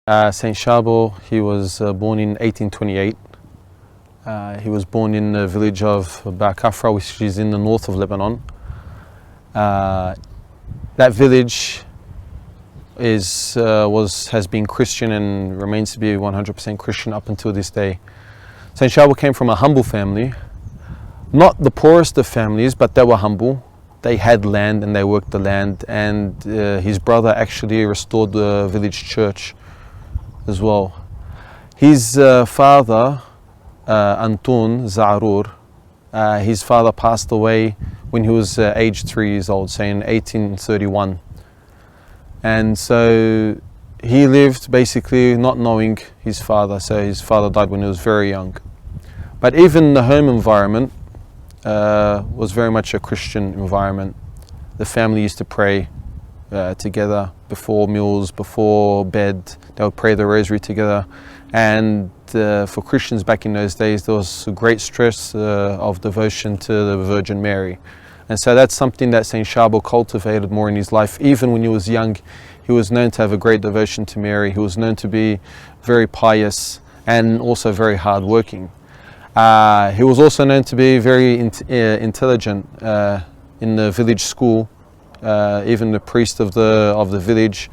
Saint Sharbel, he was born in 1828. He was born in the village of Kafra, which is in the north of Lebanon. That village has been Christian and remains to be 100% Christian up until this day. Saint Sharbel came from a humble family, not the poorest of families, but they were humble. They had land and they worked the land, and his brother actually restored the village church as well. His father, Antun Zarur, his father passed away when he was aged 3 years old, say in 1831. And so he lived basically not knowing his father, so his father died when he was very young. But even the home environment was very much a Christian environment. The family used to pray together before meals, before bed. They would pray the rosary together. And for Christians back in those days, there was a great stress of devotion to the Virgin Mary. And so that's something that Saint Sharbel cultivated more in his life. Even when he was young, he was known to have a great devotion to Mary. He was known to be very pious and also very hardworking. He was also known to be very intelligent in the village school. Even the priest of the village,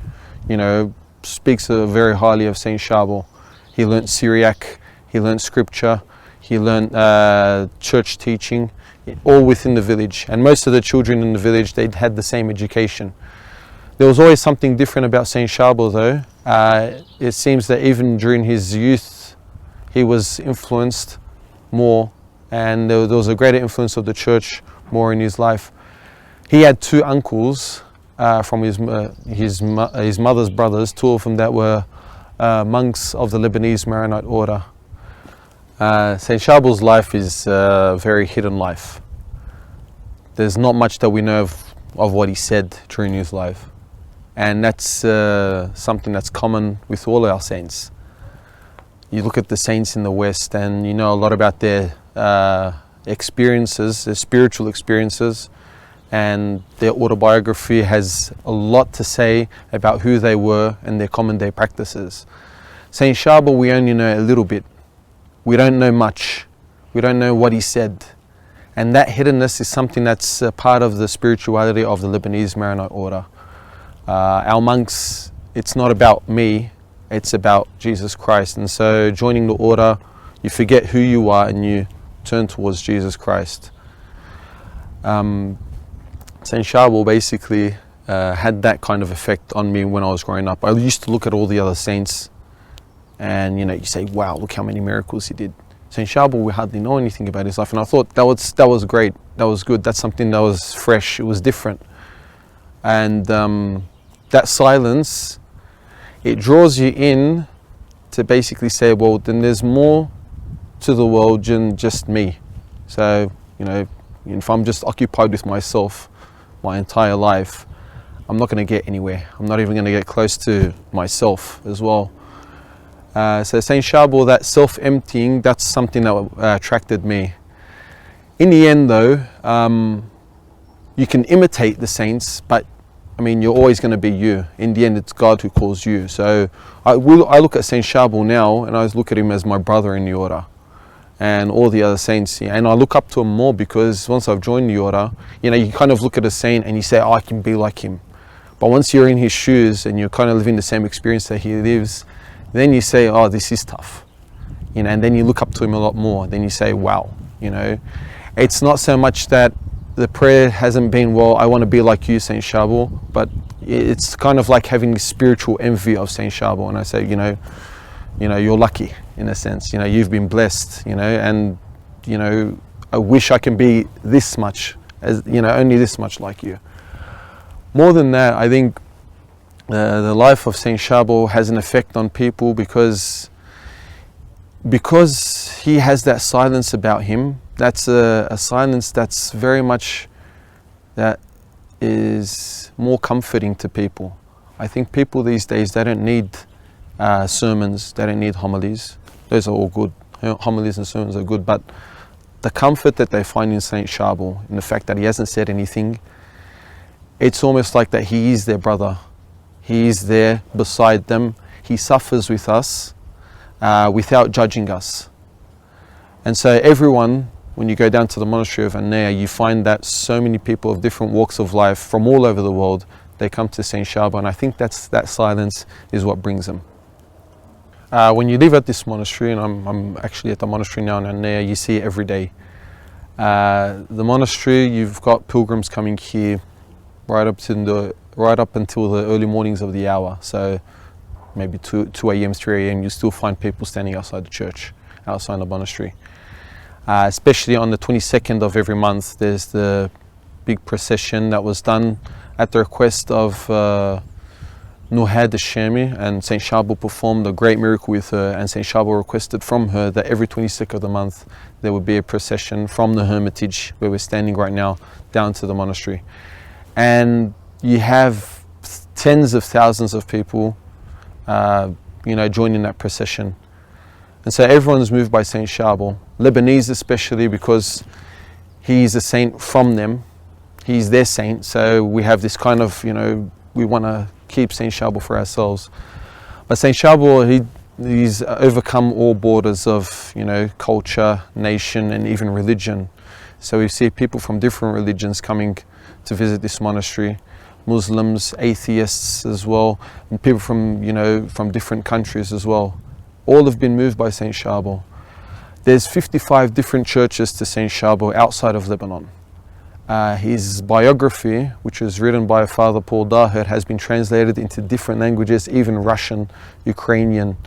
speaks very highly of Saint Sharbel. He learnt Syriac, he learnt scripture, he learnt church teaching, all within the village. And most of the children in the village, they had the same education. There was always something different about Saint Sharbel though. It seems that even during his youth, he was influenced more, and there was a greater influence of the church more in his life. He had 2 uncles from his mother's brothers, 2 of them that were monks of the Lebanese Maronite order. Saint Sharbel's life is a very hidden life. There's not much that we know of what he said during his life, and that's something that's common with all our saints. You look at the saints in the West and you know a lot about their experiences, their spiritual experiences, and their autobiography has a lot to say about who they were and their common day practices. Saint Sharbel, we only know a little bit. We don't know much. We don't know what he said. And that hiddenness is something that's part of the spirituality of the Lebanese Maronite order. Our monks, it's not about me, it's about Jesus Christ. And so joining the order, you forget who you are and you turn towards Jesus Christ. Saint Sharbel basically had that kind of effect on me when I was growing up. I used to look at all the other saints and you say, wow, look how many miracles he did. Saint Sharbel, we hardly know anything about his life, and I thought that was great, that was good, that's something that was fresh, it was different. And that silence, it draws you in to basically say, well, then there's more to the world than just me. So, if I'm just occupied with myself my entire life, I'm not going to get anywhere. I'm not even going to get close to myself as well. So Saint Sharbel, that self-emptying, that's something that attracted me. In the end though, you can imitate the saints, but you're always going to be you. In the end, it's God who calls you. So I look at Saint Sharbel now, and I look at him as my brother in the order, and all the other saints. And I look up to him more because once I've joined the order, you kind of look at a saint and you say, oh, I can be like him. But once you're in his shoes and you're kind of living the same experience that he lives, then you say, oh, this is tough. And then you look up to him a lot more. Then you say, wow. It's not so much that the prayer hasn't been, well, I want to be like you, Saint Sharbel, but it's kind of like having this spiritual envy of Saint Sharbel. And I say, you're lucky in a sense. You've been blessed. And I wish I can be this much, only this much like you. More than that, I think the life of Saint Sharbel has an effect on people because he has that silence about him. That's a silence that's very much, that is more comforting to people. I think people these days, they don't need sermons, they don't need homilies. Those are all good. Homilies and sermons are good, but the comfort that they find in Saint Sharbel, in the fact that he hasn't said anything, it's almost like that he is their brother. He is there beside them. he suffers with us without judging us. And so everyone, when you go down to the monastery of Anaya, you find that so many people of different walks of life from all over the world, they come to St. Sharbel, and I think that silence is what brings them. When you live at this monastery, and I'm actually at the monastery now in Anaya, you see it every day. The monastery, you've got pilgrims coming here right up until the early mornings of the hour. So maybe 2 a.m., 3 a.m., you still find people standing outside the church, outside the monastery. Especially on the 22nd of every month, there's the big procession that was done at the request of Nuhad Shami, and St. Sharbel performed a great miracle with her, and St. Sharbel requested from her that every 22nd of the month there would be a procession from the Hermitage, where we're standing right now, down to the monastery. And you have tens of thousands of people joining that procession. And so everyone's moved by St. Sharbel, Lebanese especially, because he's a saint from them. He's their saint, so we have this kind of, we want to keep St. Sharbel for ourselves. But St. Sharbel, he's overcome all borders of, culture, nation, and even religion. So we see people from different religions coming to visit this monastery, Muslims, atheists as well, and people from, from different countries as well. All have been moved by St. Sharbel. There's 55 different churches to St. Sharbel outside of Lebanon. His biography, which was written by Father Paul Daher, has been translated into different languages, even Russian, Ukrainian,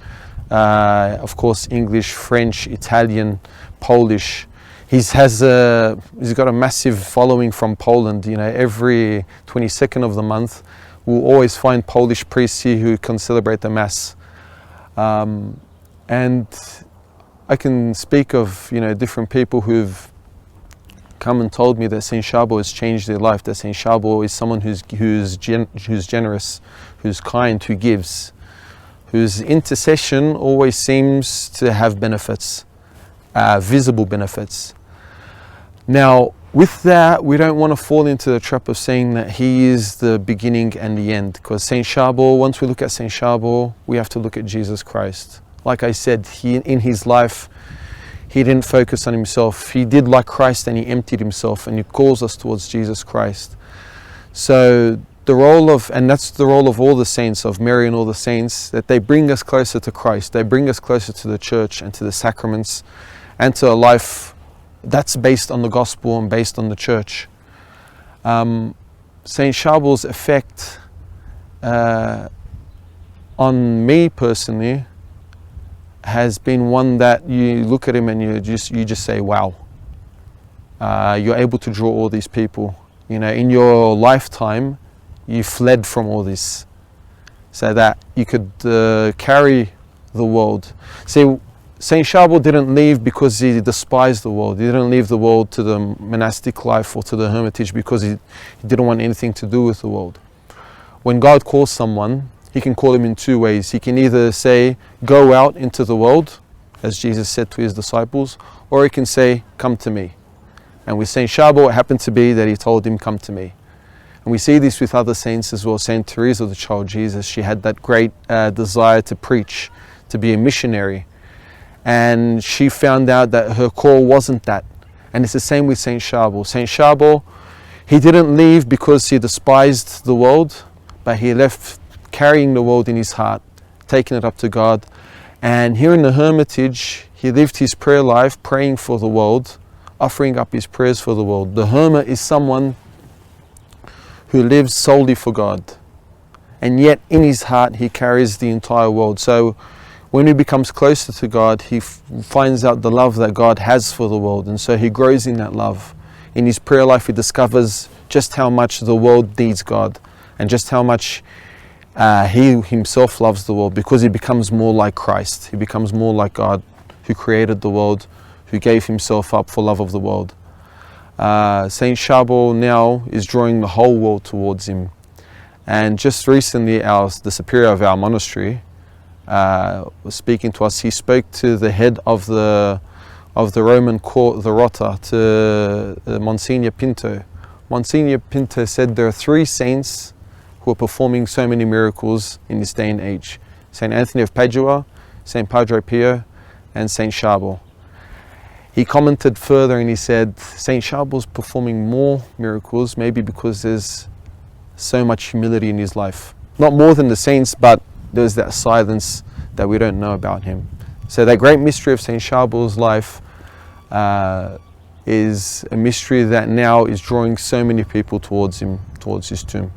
of course English, French, Italian, Polish. He's got a massive following from Poland. Every 22nd of the month, we'll always find Polish priests here who can celebrate the Mass. And I can speak of different people who've come and told me that St. Sharbel has changed their life, that St. Sharbel is someone who's generous, who's kind, who gives, whose intercession always seems to have benefits, visible benefits. Now, with that, we don't want to fall into the trap of saying that he is the beginning and the end, because St. Sharbel, once we look at St. Sharbel, we have to look at Jesus Christ. Like I said, in his life, he didn't focus on himself. He did like Christ, and he emptied himself, and he calls us towards Jesus Christ. So that's the role of all the saints, of Mary and all the saints, that they bring us closer to Christ. They bring us closer to the church and to the sacraments and to a life that's based on the gospel and based on the church. St. Sharbel's effect on me personally has been one that you look at him and you just say, wow. You're able to draw all these people. In your lifetime, you fled from all this so that you could carry the world. See, St. Sharbel didn't leave because he despised the world. He didn't leave the world to the monastic life or to the hermitage because he didn't want anything to do with the world. When God calls someone, he can call him in two ways. He can either say, go out into the world, as Jesus said to his disciples, or he can say, come to me. And with St. Sharbel, it happened to be that he told him, come to me. And we see this with other saints as well. St. Teresa, the child Jesus, she had that great desire to preach, to be a missionary. And she found out that her call wasn't that. And it's the same with St. Sharbel. St. Sharbel, he didn't leave because he despised the world, but he left carrying the world in his heart, taking it up to God. And here in the Hermitage, he lived his prayer life, praying for the world, offering up his prayers for the world. The hermit is someone who lives solely for God. And yet in his heart, he carries the entire world. So when he becomes closer to God, he finds out the love that God has for the world. And so he grows in that love. In his prayer life, he discovers just how much the world needs God and just how much he himself loves the world, because he becomes more like Christ. He becomes more like God, who created the world, who gave himself up for love of the world. St. Sharbel now is drawing the whole world towards him. And just recently, the superior of our monastery was speaking to us. He spoke to the head of the Roman court, the Rota, to Monsignor Pinto. Monsignor Pinto said there are three saints who are performing so many miracles in this day and age. St. Anthony of Padua, St. Padre Pio, and St. Sharbel. He commented further and he said, St. Sharbel's performing more miracles, maybe because there's so much humility in his life. Not more than the saints, but there's that silence that we don't know about him. So that great mystery of St. Sharbel's life is a mystery that now is drawing so many people towards him, towards his tomb.